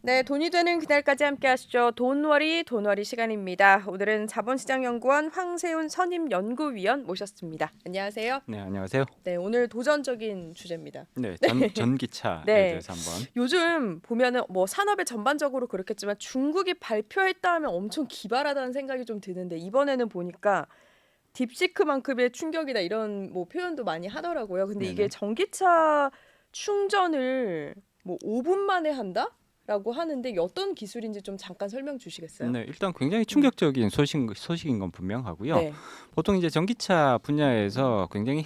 네, 돈이 되는 그날까지 함께 하시죠. 돈워리 시간입니다. 오늘은 자본시장연구원 황세훈 선임연구위원 모셨습니다. 안녕하세요. 네, 안녕하세요. 네, 오늘 도전적인 주제입니다. 네, 전기차에 네, 대해서 한번. 요즘 보면은 뭐 산업에 전반적으로 그렇겠지만 중국이 발표했다 하면 엄청 기발하다는 생각이 좀 드는데 이번에는 보니까 딥시크만큼의 충격이다 이런 뭐 표현도 많이 하더라고요. 근데 이게 네네. 전기차 충전을 뭐 5분 만에 한다? 라고 하는데 이게 어떤 기술인지 좀 잠깐 설명 주시겠어요? 네, 일단 굉장히 음. 충격적인 소식인 건 분명하고요. 네. 보통 이제 전기차 분야에서 굉장히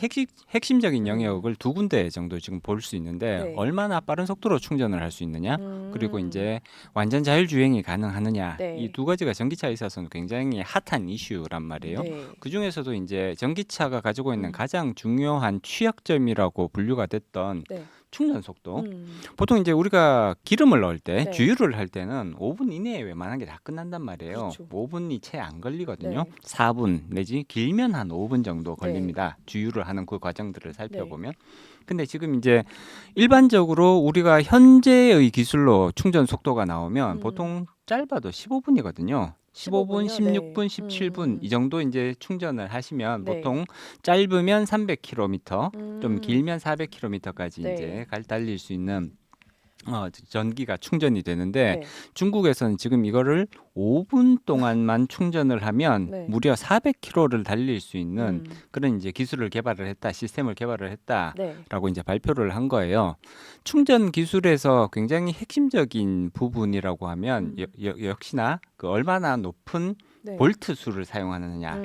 핵심적인 음. 영역을 두 군데 정도 지금 볼 수 있는데, 네. 얼마나 빠른 속도로 충전을 할 수 있느냐, 그리고 음. 이제 완전 자율주행이 가능하느냐, 이 네. 두 가지가 전기차에 있어서는 굉장히 핫한 이슈란 말이에요. 네. 그 중에서도 이제 전기차가 가지고 있는 음. 가장 중요한 취약점이라고 분류가 됐던 네. 충전 속도. 음. 보통 이제 우리가 기름을 넣을 때, 네. 주유를 할 때는 5분 이내에 웬만한 게 다 끝난단 말이에요. 그렇죠. 5분이 채 안 걸리거든요. 네. 4분 내지 길면 한 5분 정도 네. 걸립니다. 주유를 하는 그 과정들을 네. 살펴보면. 근데 지금 이제 일반적으로 우리가 현재의 기술로 충전 속도가 나오면 음. 보통 짧아도 15분이거든요. 15분, 15분이요? 네. 16분, 17분 이 정도 이제 충전을 하시면 네. 보통 짧으면 300km, 좀 음. 길면 400km까지 네. 이제 달릴 수 있는 전기가 충전이 되는데, 네. 중국에서는 지금 이거를 5분 동안만 충전을 하면 네. 무려 400km를 달릴 수 있는 음. 그런 이제 기술을 개발을 했다, 시스템을 개발을 네. 했다라고 이제 발표를 한 거예요. 충전 기술에서 굉장히 핵심적인 부분이라고 하면 음. 역시나 그 얼마나 높은 네. 볼트 수를 사용하느냐.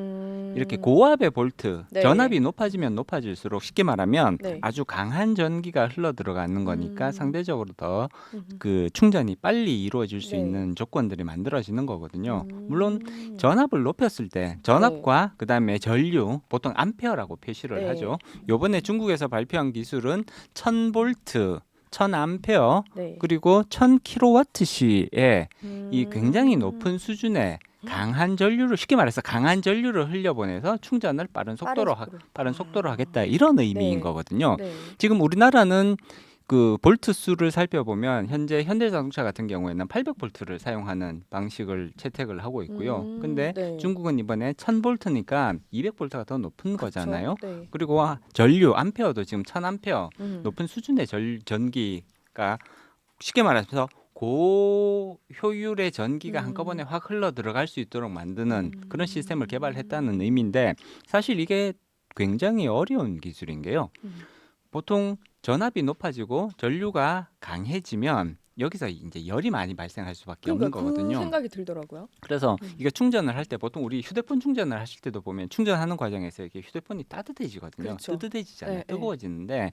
이렇게 음. 고압의 볼트, 네. 전압이 높아지면 높아질수록 쉽게 말하면 네. 아주 강한 전기가 흘러 들어가는 거니까 음. 상대적으로 더 음음. 그 충전이 빨리 이루어질 수 네. 있는 조건들이 만들어지는 거거든요. 물론 음. 전압을 높였을 때 네. 전압과 그다음에 전류, 보통 암페어라고 표시를 하죠. 네. 요번에 중국에서 발표한 기술은 1000볼트, 1000암페어, 네. 그리고 1000kWh의 이 굉장히 음. 높은 수준의 강한 전류를, 쉽게 말해서 강한 전류를 흘려보내서 충전을 빠른 속도로. 빠른 속도로 아. 하겠다, 이런 의미인 네. 거거든요. 네. 지금 우리나라는 그 볼트 수를 살펴보면 현재 현대자동차 같은 경우에는 800볼트를 사용하는 방식을 채택을 하고 있고요. 근데 네. 중국은 이번에 1000볼트니까 200볼트가 더 높은 그쵸. 거잖아요. 네. 그리고 전류 암페어도 지금 1000암페어, 음. 높은 수준의 전기가, 쉽게 말해서 고효율의 전기가 한꺼번에 음. 확 흘러 들어갈 수 있도록 만드는 그런 시스템을 개발했다는 음. 의미인데, 사실 이게 굉장히 어려운 기술인 게요. 음. 보통 전압이 높아지고 전류가 강해지면 여기서 이제 열이 많이 발생할 수밖에 그러니까 없는 그 거거든요. 생각이 들더라고요. 그래서 음. 이게 충전을 할 때, 보통 우리 휴대폰 충전을 하실 때도 보면 충전하는 과정에서 이게 휴대폰이 따뜻해지거든요. 그렇죠. 뜨뜻해지잖아요. 예, 예. 뜨거워지는데,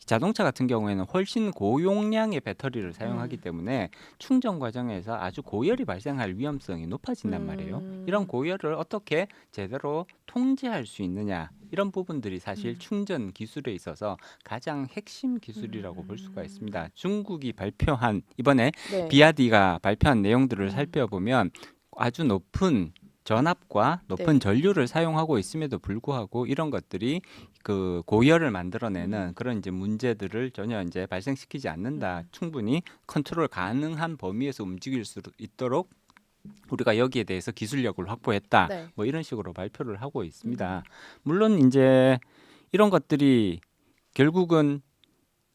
자동차 같은 경우에는 훨씬 고용량의 배터리를 사용하기 음. 때문에 충전 과정에서 아주 고열이 발생할 위험성이 높아진단 말이에요. 이런 음. 고열을 어떻게 제대로 통제할 수 있느냐, 이런 부분들이 사실 음. 충전 기술에 있어서 가장 핵심 기술이라고 볼 수가 음. 있습니다. 중국이 발표한, 이번에 네. 비아디가 발표한 내용들을 음. 살펴보면 아주 높은 전압과 높은 네. 전류를 사용하고 있음에도 불구하고 이런 것들이 그 고열을 만들어내는 음. 그런 이제 문제들을 전혀 이제 발생시키지 않는다. 음. 충분히 컨트롤 가능한 범위에서 움직일 수 있도록 우리가 여기에 대해서 기술력을 확보했다. 네. 뭐 이런 식으로 발표를 하고 있습니다. 음. 물론 이제 이런 것들이 결국은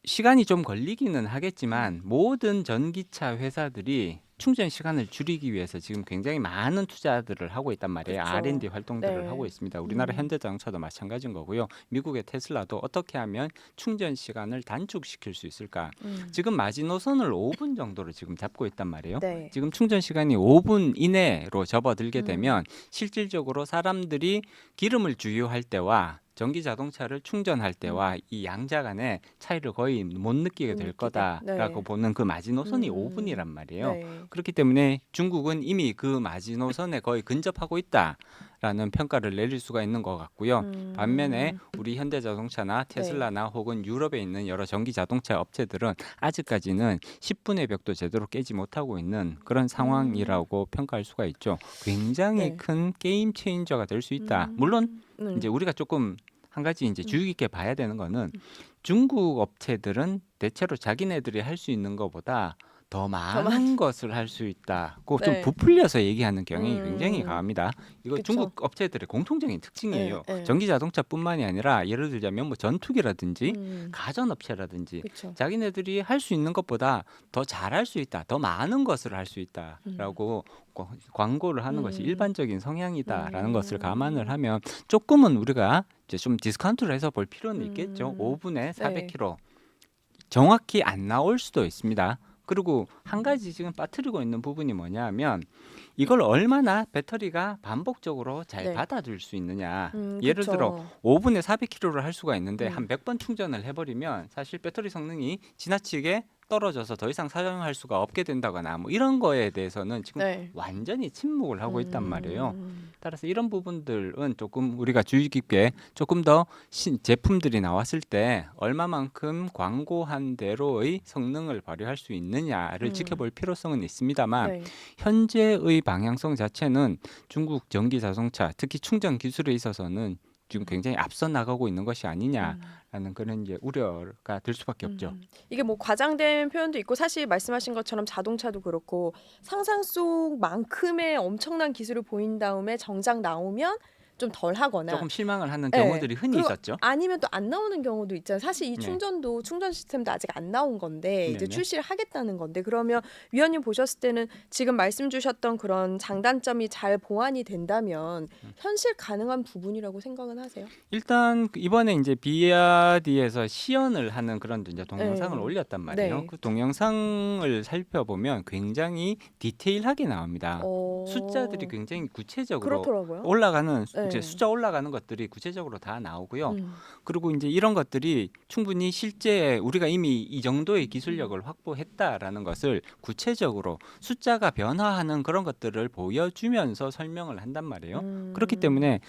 시간이 좀 걸리기는 하겠지만, 음. 모든 전기차 회사들이 충전 시간을 줄이기 위해서 지금 굉장히 많은 투자들을 하고 있단 말이에요. 그렇죠. R&D 활동들을 하고 네. 있습니다. 우리나라 음. 현대자동차도 마찬가지인 거고요. 미국의 테슬라도 어떻게 하면 충전 시간을 단축시킬 수 있을까? 음. 지금 마지노선을 5분 정도로 지금 잡고 있단 말이에요. 네. 지금 충전 시간이 5분 이내로 접어들게 음. 되면 실질적으로 사람들이 기름을 주유할 때와 전기 자동차를 충전할 때와 이 양자 간의 차이를 거의 못 느끼게 못 될 느끼게. 거다라고 네. 보는 그 마지노선이 음. 5분이란 말이에요. 네. 그렇기 때문에 중국은 이미 그 마지노선에 거의 근접하고 있다라는 평가를 내릴 수가 있는 것 같고요. 반면에 음. 우리 현대자동차나 네. 테슬라나 혹은 유럽에 있는 여러 전기 자동차 업체들은 아직까지는 10분의 벽도 제대로 깨지 못하고 있는 그런 음. 상황이라고 평가할 수가 있죠. 굉장히 네. 큰 게임 체인저가 될 수 있다. 물론 이제 우리가 조금 한 가지 이제 주의 깊게 봐야 되는 거는, 중국 업체들은 대체로 자기네들이 할 수 있는 것보다 더 많은 것을 할 수 있다고 좀 네. 부풀려서 얘기하는 경향이 굉장히 음. 강합니다. 이거 그쵸. 중국 업체들의 공통적인 특징이에요. 네, 네. 전기 자동차뿐만이 아니라 예를 들자면 뭐 전투기라든지 음. 가전업체라든지 그쵸. 자기네들이 할 수 있는 것보다 더 잘할 수 있다, 더 많은 것을 할 수 음. 있다라고 광고를 하는 것이 음. 일반적인 성향이다라는 것을 감안을 음. 하면 조금은 우리가 이제 좀 디스카운트를 해서 볼 필요는 있겠죠. 5분에 네. 400km 정확히 안 나올 수도 있습니다. 그리고 한 가지 지금 빠뜨리고 있는 부분이 뭐냐면 이걸 얼마나 배터리가 반복적으로 잘 네. 받아줄 수 있느냐. 예를 들어 그쵸. 5분에 400km를 할 수가 있는데 음. 한 100번 충전을 해버리면 사실 배터리 성능이 지나치게 떨어져서 더 이상 사용할 수가 없게 된다거나 뭐 이런 거에 대해서는 지금 네. 완전히 침묵을 하고 있단 말이에요. 음. 따라서 이런 부분들은 조금 우리가 주의 깊게 조금 더 제품들이 나왔을 때 얼마만큼 광고한 대로의 성능을 발휘할 수 있느냐를 음. 지켜볼 필요성은 있습니다만 네. 현재의 방향성 자체는 중국 전기 자동차 특히 충전 기술에 있어서는 지금 굉장히 앞서 나가고 있는 것이 음. 아니냐라는 그런 이제 우려가 들 수밖에 없죠. 이게 뭐 과장된 표현도 있고 사실 말씀하신 것처럼 자동차도 그렇고 상상 속만큼의 엄청난 기술을 보인 다음에 정작 나오면 좀 덜 하거나 조금 실망을 하는 네. 경우들이 흔히 그리고 있었죠. 아니면 또 안 나오는 경우도 있잖아요. 사실 이 네. 충전도 충전 시스템도 아직 안 나온 건데 이제 네네. 출시를 하겠다는 건데 그러면 위원님 보셨을 때는 지금 말씀 주셨던 그런 장단점이 잘 보완이 된다면 현실 가능한 부분이라고 생각은 하세요? 일단 이번에 이제 비아디에서 시연을 하는 그런 이제 동영상을 네. 올렸단 말이에요. 네. 그 동영상을 살펴보면 굉장히 디테일하게 나옵니다. 숫자들이 굉장히 구체적으로 그렇더라고요. 올라가는 이제 네. 숫자 올라가는 것들이 구체적으로 다 나오고요. 음. 그리고 이제 이런 것들이 충분히 실제 우리가 이미 이 정도의 기술력을 확보했다라는 것을 구체적으로 숫자가 변화하는 그런 것들을 보여주면서 설명을 한단 말이에요. 그렇기 때문에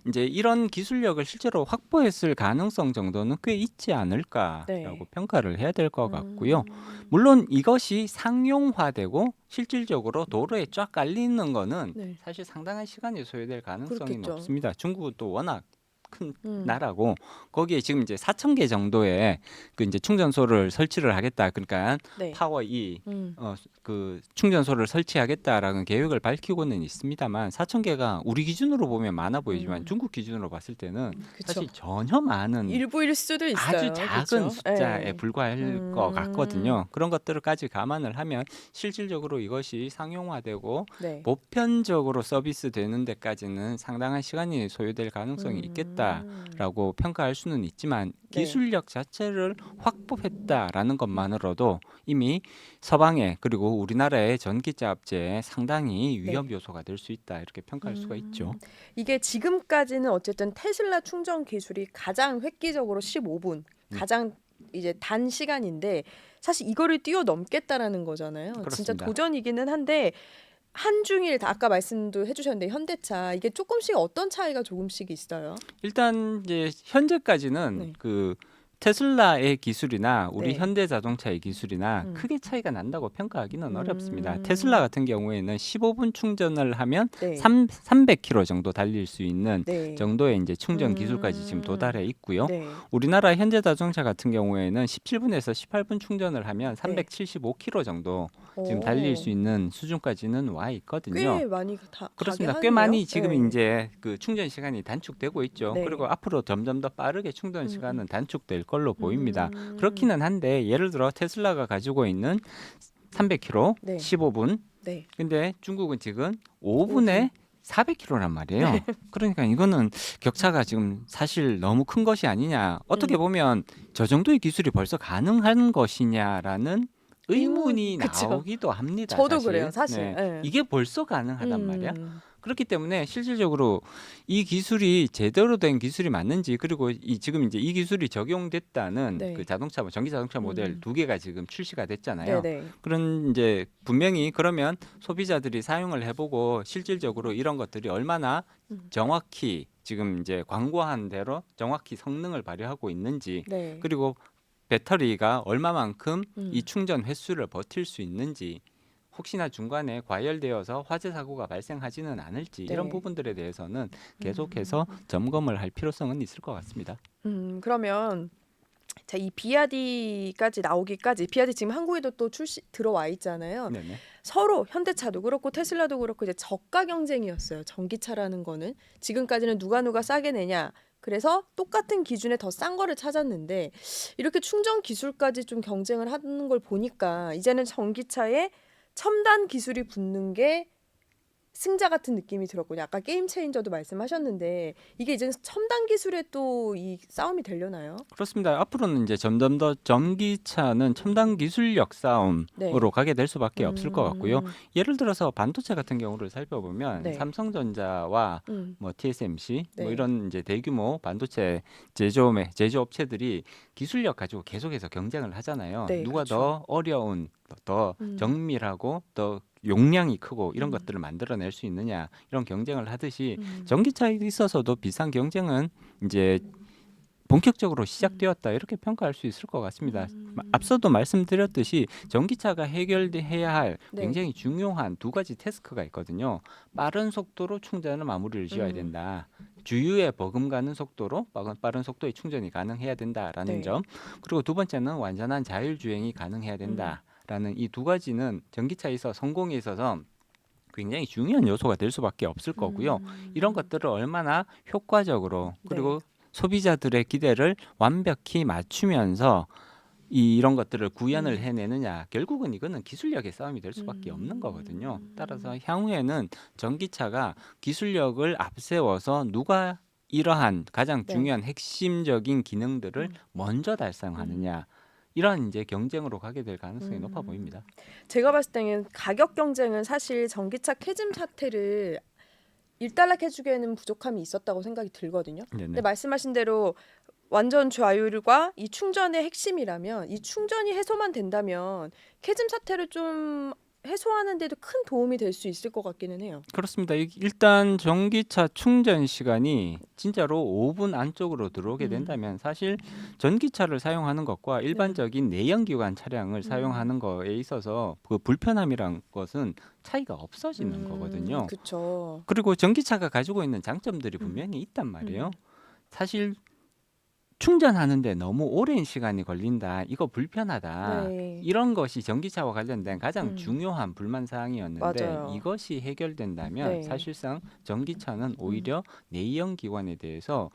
이제 이런 기술력을 실제로 확보했을 가능성 정도는 꽤 있지 않을까라고 네. 평가를 해야 될 것 같고요. 물론 이것이 상용화되고 실질적으로 도로에 쫙 깔리는 거는 네. 사실 상당한 시간이 소요될 가능성이 그렇겠죠. 높습니다. 중국은 또 워낙 큰 음. 나라고 거기에 지금 이제 4,000개 정도의 그 이제 충전소를 설치를 하겠다. 그러니까 네. 파워 E 음. 그 충전소를 설치하겠다라는 계획을 밝히고는 있습니다만 4,000개가 우리 기준으로 보면 많아 보이지만 중국 기준으로 봤을 때는 그쵸. 사실 전혀 많은 일부일 수도 있어요. 아주 작은 그쵸? 숫자에 네. 불과할 것 같거든요. 그런 것들까지 감안을 하면 실질적으로 이것이 상용화되고 네. 보편적으로 서비스 되는 데까지는 상당한 시간이 소요될 가능성이 있겠다라고 평가할 수는 있지만 네. 기술력 자체를 확보했다라는 것만으로도 이미 서방의 그리고 우리나라의 전기차 업체에 상당히 위험 요소가 될 수 있다 이렇게 평가할 수가 있죠. 이게 지금까지는 어쨌든 테슬라 충전 기술이 가장 획기적으로 15분 가장 이제 단 시간인데 사실 이거를 뛰어넘겠다라는 거잖아요. 진짜 그렇습니다. 도전이기는 한데 한중일 다 아까 말씀도 해주셨는데 현대차 이게 조금씩 어떤 차이가 조금씩 있어요? 일단 이제 현재까지는 네. 그 테슬라의 기술이나 우리 네. 현대자동차의 기술이나 음. 크게 차이가 난다고 평가하기는 어렵습니다. 음. 테슬라 같은 경우에는 15분 충전을 하면 네. 300km 정도 달릴 수 있는 네. 정도의 이제 충전 기술까지 지금 도달해 있고요. 네. 우리나라 현대자동차 같은 경우에는 17분에서 18분 충전을 하면 375km 정도 지금 달릴 수 있는 수준까지는 와 있거든요. 꽤 많이 그렇습니다. 가게 꽤 하네요. 많이 지금 네. 이제 그 충전 시간이 단축되고 있죠. 네. 그리고 앞으로 점점 더 빠르게 충전 시간은 단축될 걸로 보입니다. 그렇기는 한데 예를 들어 테슬라가 가지고 있는 300km, 네. 15분. 네. 근데 중국은 지금 5분에 400km란 말이에요. 그러니까 이거는 격차가 지금 사실 너무 큰 것이 아니냐. 어떻게 보면 저 정도의 기술이 벌써 가능한 것이냐라는 의문이 그쵸. 나오기도 합니다. 저도 사실. 그래요, 사실. 네. 네. 이게 벌써 가능하단 말이야. 그렇기 때문에 실질적으로 이 기술이 제대로 된 기술이 맞는지 그리고 지금 이제 이 기술이 적용됐다는 네. 그 자동차 전기 자동차 모델 두 개가 지금 출시가 됐잖아요. 네네. 그런 이제 분명히 그러면 소비자들이 사용을 해보고 실질적으로 이런 것들이 얼마나 정확히 지금 이제 광고한 대로 정확히 성능을 발휘하고 있는지 네. 그리고 배터리가 얼마만큼 음. 이 충전 횟수를 버틸 수 있는지 혹시나 중간에 과열되어서 화재 사고가 발생하지는 않을지 이런 네. 부분들에 대해서는 계속해서 점검을 할 필요성은 있을 것 같습니다. 그러면 자, 이 비아디까지 나오기까지 비아디 지금 한국에도 또 들어와 있잖아요. 네네. 서로 현대차도 그렇고 테슬라도 그렇고 이제 저가 경쟁이었어요. 전기차라는 거는 지금까지는 누가 싸게 내냐. 그래서 똑같은 기준에 더 싼 거를 찾았는데 이렇게 충전 기술까지 좀 경쟁을 하는 걸 보니까 이제는 전기차에 첨단 기술이 붙는 게 승자 같은 느낌이 들었거든요. 아까 게임 체인저도 말씀하셨는데 이게 이제 첨단 기술에 또 이 싸움이 되려나요? 그렇습니다. 앞으로는 이제 점점 더 전기차는 첨단 기술력 싸움으로 네. 가게 될 수밖에 없을 것 같고요. 음, 예를 들어서 반도체 같은 경우를 살펴보면 네. 삼성전자와 음, 뭐 TSMC 뭐 네. 이런 이제 대규모 반도체 제조업체들이 기술력 가지고 계속해서 경쟁을 하잖아요. 네, 누가 그렇죠. 더 어려운, 더 음, 정밀하고 더 용량이 크고 이런 음. 것들을 만들어낼 수 있느냐 이런 경쟁을 하듯이 음. 전기차에 있어서도 비슷한 경쟁은 이제 본격적으로 시작되었다 이렇게 평가할 수 있을 것 같습니다. 앞서도 말씀드렸듯이 전기차가 해결해야 할 네. 굉장히 중요한 두 가지 태스크가 있거든요. 빠른 속도로 충전을 마무리를 지어야 된다. 주유에 버금가는 속도로 빠른 속도의 충전이 가능해야 된다라는 네. 점. 그리고 두 번째는 완전한 자율주행이 가능해야 된다라는 이 두 가지는 전기차에 있어 성공에 있어서 굉장히 중요한 요소가 될 수밖에 없을 거고요. 이런 것들을 얼마나 효과적으로 그리고 소비자들의 기대를 완벽히 맞추면서 이런 것들을 구현을 해내느냐 결국은 이거는 기술력의 싸움이 될 수밖에 없는 거거든요. 따라서 향후에는 전기차가 기술력을 앞세워서 누가 이러한 가장 네. 중요한 핵심적인 기능들을 먼저 달성하느냐 이런 이제 경쟁으로 가게 될 가능성이 높아 보입니다. 제가 봤을 때는 가격 경쟁은 사실 전기차 캐즘 사태를 일단락해주기에는 부족함이 있었다고 생각이 들거든요. 네네. 근데 말씀하신 대로 완전 좌율과 이 충전의 핵심이라면 이 충전이 해소만 된다면 캐즘 사태를 좀 해소하는 데도 큰 도움이 될 수 있을 것 같기는 해요. 그렇습니다. 일단 전기차 충전 시간이 진짜로 5분 안쪽으로 들어오게 된다면 사실 전기차를 사용하는 것과 일반적인 내연기관 차량을 사용하는 거에 있어서 그 불편함이란 것은 차이가 없어지는 거거든요. 그렇죠. 그리고 전기차가 가지고 있는 장점들이 분명히 있단 말이에요. 사실 충전하는데 너무 오랜 시간이 걸린다. 이거 불편하다. 네. 이런 것이 전기차와 관련된 가장 음. 중요한 불만 사항이었는데 맞아요. 이것이 해결된다면 네. 사실상 전기차는 오히려 내연 기관에 대해서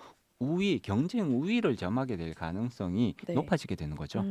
경쟁 우위를 점하게 될 가능성이 네. 높아지게 되는 거죠.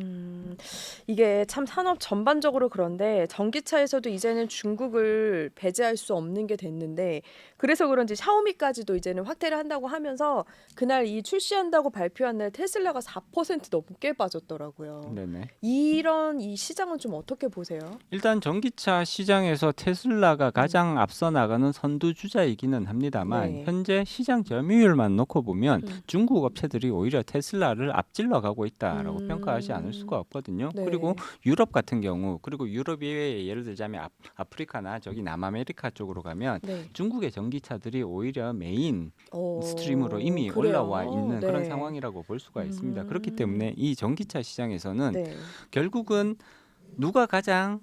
이게 참 산업 전반적으로 그런데 전기차에서도 이제는 중국을 배제할 수 없는 게 됐는데 그래서 그런지 샤오미까지도 이제는 확대를 한다고 하면서 그날 이 출시한다고 발표한 날 테슬라가 4% 넘게 빠졌더라고요. 네네. 이런 이 시장은 좀 어떻게 보세요? 일단 전기차 시장에서 테슬라가 가장 앞서 나가는 선두주자이기는 합니다만 네. 현재 시장 점유율만 놓고 보면 중국 업체들이 오히려 테슬라를 앞질러 가고 있다라고 평가하지 않을 수가 없거든요. 네. 그리고 유럽 같은 경우 그리고 유럽 이외에 예를 들자면 아프리카나 저기 남아메리카 쪽으로 가면 네. 중국의 전기차들이 오히려 메인 어, 스트림으로 이미 그래요? 올라와 있는 그런 네. 상황이라고 볼 수가 있습니다. 그렇기 때문에 이 전기차 시장에서는 네. 결국은 누가 가장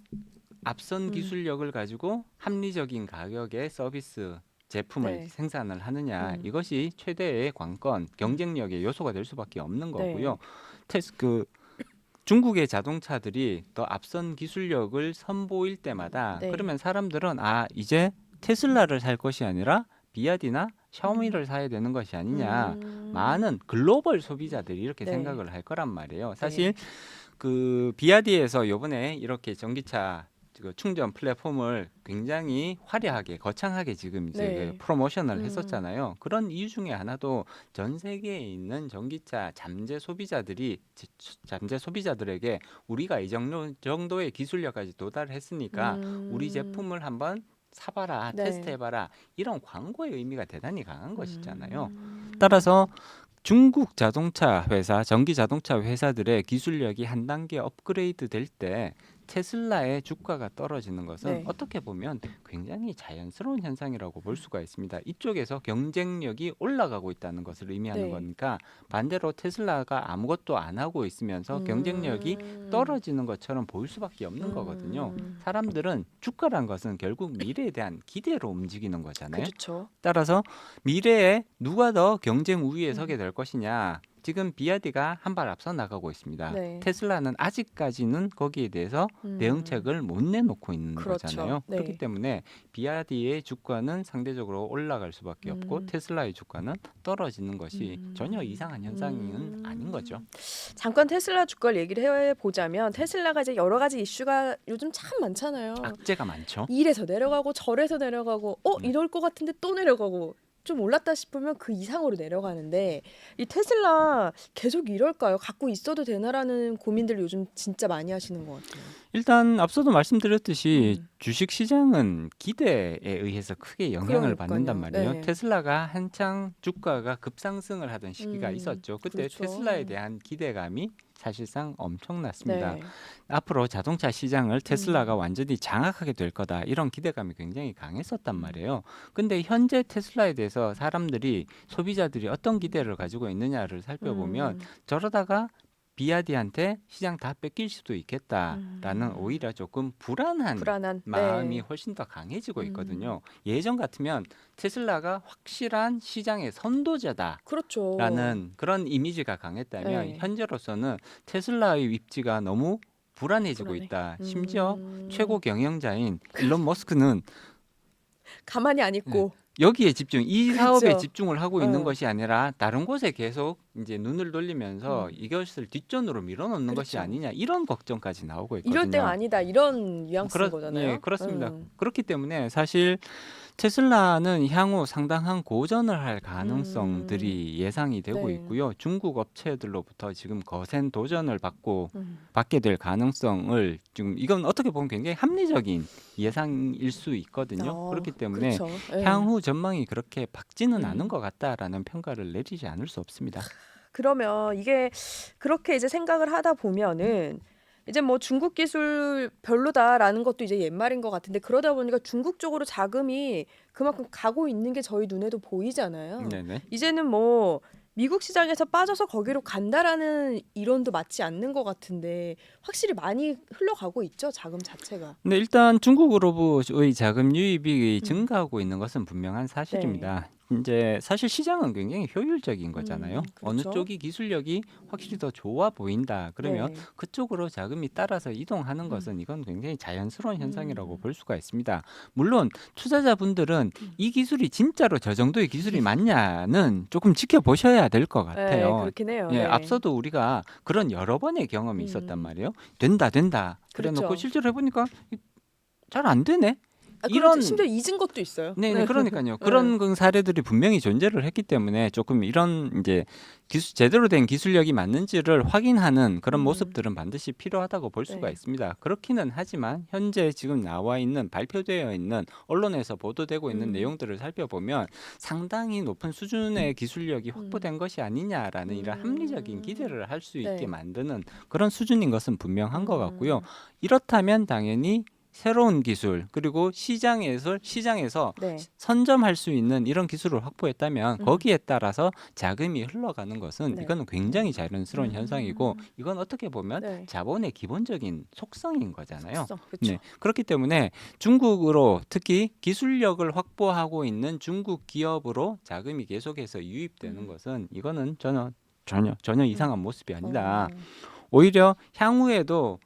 앞선 기술력을 가지고 합리적인 가격의 서비스 제품을 네. 생산을 하느냐 이것이 최대의 관건 경쟁력의 요소가 될 수밖에 없는 거고요. 중국의 자동차들이 더 앞선 기술력을 선보일 때마다 네. 그러면 사람들은 이제 테슬라를 살 것이 아니라 비아디나 샤오미를 사야 되는 것이 아니냐. 많은 글로벌 소비자들이 이렇게 네. 생각을 할 거란 말이에요. 사실 그 비아디에서 이번에 이렇게 전기차 그 충전 플랫폼을 굉장히 화려하게 거창하게 지금 이제 네. 그 프로모션을 했었잖아요. 그런 이유 중에 하나도 전 세계에 있는 전기차 잠재 소비자들에게 우리가 이 정도의 기술력까지 도달했으니까 우리 제품을 한번 사봐라, 네. 테스트해봐라 이런 광고의 의미가 대단히 강한 것이잖아요. 따라서 중국 자동차 회사, 전기 자동차 회사들의 기술력이 한 단계 업그레이드 될 때 테슬라의 주가가 떨어지는 것은 네. 어떻게 보면 굉장히 자연스러운 현상이라고 볼 수가 있습니다. 이쪽에서 경쟁력이 올라가고 있다는 것을 의미하는 네. 거니까 반대로 테슬라가 아무것도 안 하고 있으면서 경쟁력이 떨어지는 것처럼 보일 수밖에 없는 거거든요. 사람들은 주가란 것은 결국 미래에 대한 기대로 움직이는 거잖아요. 그렇죠. 따라서 미래에 누가 더 경쟁 우위에 서게 될 것이냐 지금 비아디가 한 발 앞서 나가고 있습니다. 네. 테슬라는 아직까지는 거기에 대해서 대응책을 못 내놓고 있는 그렇죠. 거잖아요. 네. 그렇기 때문에 비아디의 주가는 상대적으로 올라갈 수밖에 없고 테슬라의 주가는 떨어지는 것이 전혀 이상한 현상은 아닌 거죠. 잠깐 테슬라 주가를 얘기를 해보자면 테슬라가 이제 여러 가지 이슈가 요즘 참 많잖아요. 악재가 많죠. 이래서 내려가고 저래서 내려가고 이럴 것 같은데 또 내려가고 좀 올랐다 싶으면 그 이상으로 내려가는데 이 테슬라 계속 이럴까요? 갖고 있어도 되나라는 고민들 요즘 진짜 많이 하시는 것 같아요. 일단 앞서도 말씀드렸듯이 주식 시장은 기대에 의해서 크게 영향을 그러니까요. 받는단 말이에요. 네. 테슬라가 한창 주가가 급상승을 하던 시기가 있었죠. 그때 그렇죠. 테슬라에 대한 기대감이 사실상 엄청났습니다. 네. 앞으로 자동차 시장을 테슬라가 완전히 장악하게 될 거다 이런 기대감이 굉장히 강했었단 말이에요. 근데 현재 테슬라에 대해서 사람들이 소비자들이 어떤 기대를 가지고 있느냐를 살펴보면 저러다가 비아디한테 시장 다 뺏길 수도 있겠다라는 오히려 조금 불안한 마음이 네. 훨씬 더 강해지고 있거든요. 예전 같으면 테슬라가 확실한 시장의 선도자다. 그렇죠. 라는 그런 이미지가 강했다면 네. 현재로서는 테슬라의 입지가 너무 불안해지고 불안해. 있다. 심지어 최고 경영자인 일론 머스크는 가만히 안 있고 여기에 집중, 이 그렇죠. 사업에 집중을 하고 있는 어. 것이 아니라 다른 곳에 계속 이제 눈을 돌리면서 이것을 뒷전으로 밀어넣는 것이 그렇죠. 아니냐 이런 걱정까지 나오고 있거든요. 이럴 때가 아니다 이런 뉘앙스인 거잖아요. 예, 그렇습니다. 그렇기 때문에 사실 테슬라는 향후 상당한 고전을 할 가능성들이 예상이 되고 네. 있고요. 중국 업체들로부터 지금 거센 도전을 받게 될 가능성을 지금 이건 어떻게 보면 굉장히 합리적인 예상일 수 있거든요. 그렇기 때문에 그렇죠. 네. 향후 전망이 그렇게 밝지는 않은 것 같다라는 평가를 내리지 않을 수 없습니다. 그러면 이게 그렇게 이제 생각을 하다 보면은 이제 뭐 중국 기술 별로다라는 것도 이제 옛말인 것 같은데 그러다 보니까 중국 쪽으로 자금이 그만큼 가고 있는 게 저희 눈에도 보이잖아요. 네네. 이제는 뭐 미국 시장에서 빠져서 거기로 간다라는 이론도 맞지 않는 것 같은데 확실히 많이 흘러가고 있죠, 자금 자체가. 근데 일단 중국으로부의 자금 유입이 증가하고 있는 것은 분명한 사실입니다. 이제 사실 시장은 굉장히 효율적인 거잖아요. 어느 그렇죠. 쪽이 기술력이 확실히 더 좋아 보인다. 그러면 네. 그쪽으로 자금이 따라서 이동하는 것은 이건 굉장히 자연스러운 현상이라고 볼 수가 있습니다. 물론 투자자분들은 이 기술이 진짜로 저 정도의 기술이 맞냐는 조금 지켜보셔야 될 것 네, 같아요. 그렇긴 해요. 예, 네. 앞서도 우리가 그런 여러 번의 경험이 있었단 말이에요. 된다. 그래놓고 그렇죠. 실제로 해보니까 잘 안 되네. 이런 심지어 잊은 것도 있어요. 네, 그러니까요. 그런 그 사례들이 분명히 존재를 했기 때문에 조금 이런 이제 제대로 된 기술력이 맞는지를 확인하는 그런 모습들은 반드시 필요하다고 볼 수가 네. 있습니다. 그렇기는 하지만 현재 지금 나와 있는 발표되어 있는 언론에서 보도되고 있는 내용들을 살펴보면 상당히 높은 수준의 기술력이 확보된 것이 아니냐라는 이런 합리적인 기대를 할 수 있게 네. 만드는 그런 수준인 것은 분명한 것 같고요. 이렇다면 당연히 새로운 기술 그리고 시장에서 네. 선점할 수 있는 이런 기술을 확보했다면 거기에 따라서 자금이 흘러가는 것은 네. 이거는 굉장히 자연스러운 현상이고 이건 어떻게 보면 네. 자본의 기본적인 속성인 거잖아요. 그렇죠. 네, 그렇기 때문에 중국으로 특히 기술력을 확보하고 있는 중국 기업으로 자금이 계속해서 유입되는 것은 이거는 전혀 이상한 모습이 아니다. 오히려 향후에도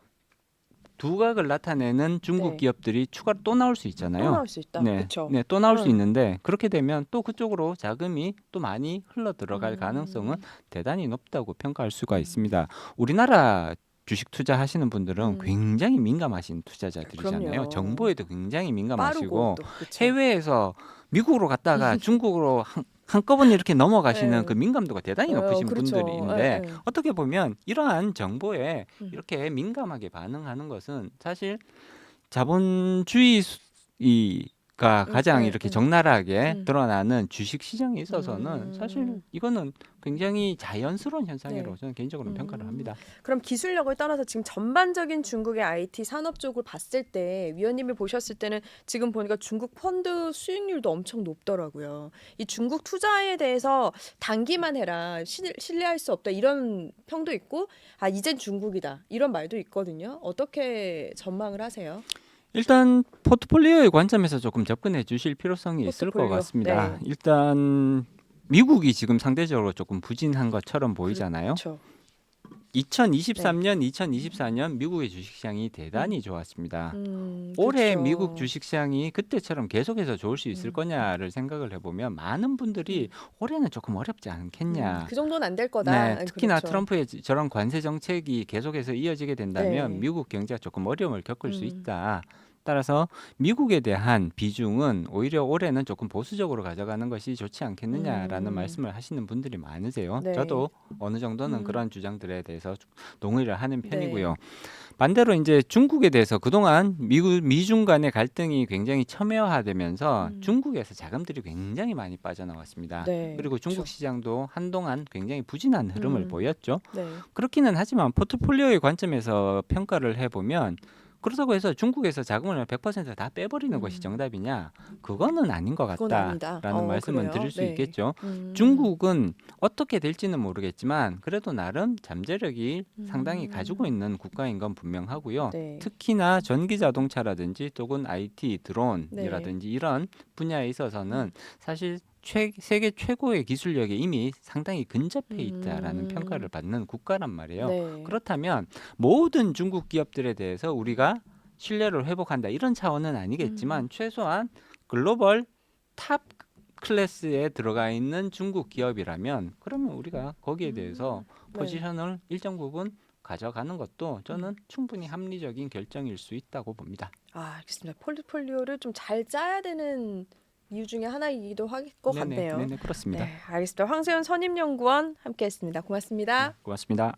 두각을 나타내는 중국 네. 기업들이 추가로 또 나올 수 있잖아요. 또 나올 수 있다. 네, 그렇죠. 네, 또 나올 수 있는데 그렇게 되면 또 그쪽으로 자금이 또 많이 흘러 들어갈 가능성은 대단히 높다고 평가할 수가 있습니다. 우리나라 주식 투자하시는 분들은 굉장히 민감하신 투자자들이잖아요. 그럼요. 정보에도 굉장히 민감하시고 빠르고 또 그렇죠. 해외에서 미국으로 갔다가 중국으로 한꺼번에 이렇게 넘어가시는 네. 그 민감도가 대단히 높으신 그렇죠. 분들인데 네. 어떻게 보면 이러한 정보에 이렇게 민감하게 반응하는 것은 사실 자본주의가 가장 이렇게 적나라하게 드러나는 주식 시장에 있어서는 사실 이거는 굉장히 자연스러운 현상이라고 저는 개인적으로 평가를 합니다. 그럼 기술력을 떠나서 지금 전반적인 중국의 IT 산업 쪽을 봤을 때 위원님이 보셨을 때는 지금 보니까 중국 펀드 수익률도 엄청 높더라고요. 이 중국 투자에 대해서 단기만 해라, 신뢰할 수 없다 이런 평도 있고 이젠 중국이다 이런 말도 있거든요. 어떻게 전망을 하세요? 일단 포트폴리오의 관점에서 조금 접근해 주실 필요성이 있을 것 포트폴리오. 같습니다. 네. 일단 미국이 지금 상대적으로 조금 부진한 것처럼 보이잖아요. 그렇죠. 2023년, 2024년 미국의 주식시장이 대단히 좋았습니다. 올해 그렇죠. 미국 주식시장이 그때처럼 계속해서 좋을 수 있을 거냐를 생각을 해보면 많은 분들이 올해는 조금 어렵지 않겠냐. 그 정도는 안 될 거다. 네, 특히나 그렇죠. 트럼프의 저런 관세 정책이 계속해서 이어지게 된다면 네. 미국 경제가 조금 어려움을 겪을 수 있다. 따라서 미국에 대한 비중은 오히려 올해는 조금 보수적으로 가져가는 것이 좋지 않겠느냐라는 말씀을 하시는 분들이 많으세요. 네. 저도 어느 정도는 그런 주장들에 대해서 좀 동의를 하는 편이고요. 네. 반대로 이제 중국에 대해서 그동안 미중 간의 갈등이 굉장히 첨예화되면서 중국에서 자금들이 굉장히 많이 빠져나왔습니다. 네, 그리고 중국 그렇죠. 시장도 한동안 굉장히 부진한 흐름을 보였죠. 네. 그렇기는 하지만 포트폴리오의 관점에서 평가를 해보면 그렇다고 해서 중국에서 자금을 100%다 빼버리는 것이 정답이냐? 그거는 아닌 것 그건 아니다. 같다라는 말씀은 그래요? 드릴 수 네. 있겠죠. 중국은 어떻게 될지는 모르겠지만 그래도 나름 잠재력이 상당히 가지고 있는 국가인 건 분명하고요. 네. 특히나 전기 자동차라든지 또는 IT, 드론이라든지 이런 분야에 있어서는 사실 세계 최고의 기술력에 이미 상당히 근접해 있다라는 평가를 받는 국가란 말이에요. 네. 그렇다면 모든 중국 기업들에 대해서 우리가 신뢰를 회복한다 이런 차원은 아니겠지만 최소한 글로벌 탑 클래스에 들어가 있는 중국 기업이라면 그러면 우리가 거기에 대해서 포지션을 일정 부분 가져가는 것도 저는 충분히 합리적인 결정일 수 있다고 봅니다. 알겠습니다. 포트폴리오를 좀 잘 짜야 되는 이유 중에 하나이기도 할 것 같네요. 네네, 그렇습니다. 네, 알겠습니다. 황세훈 선임연구원 함께했습니다. 고맙습니다. 고맙습니다.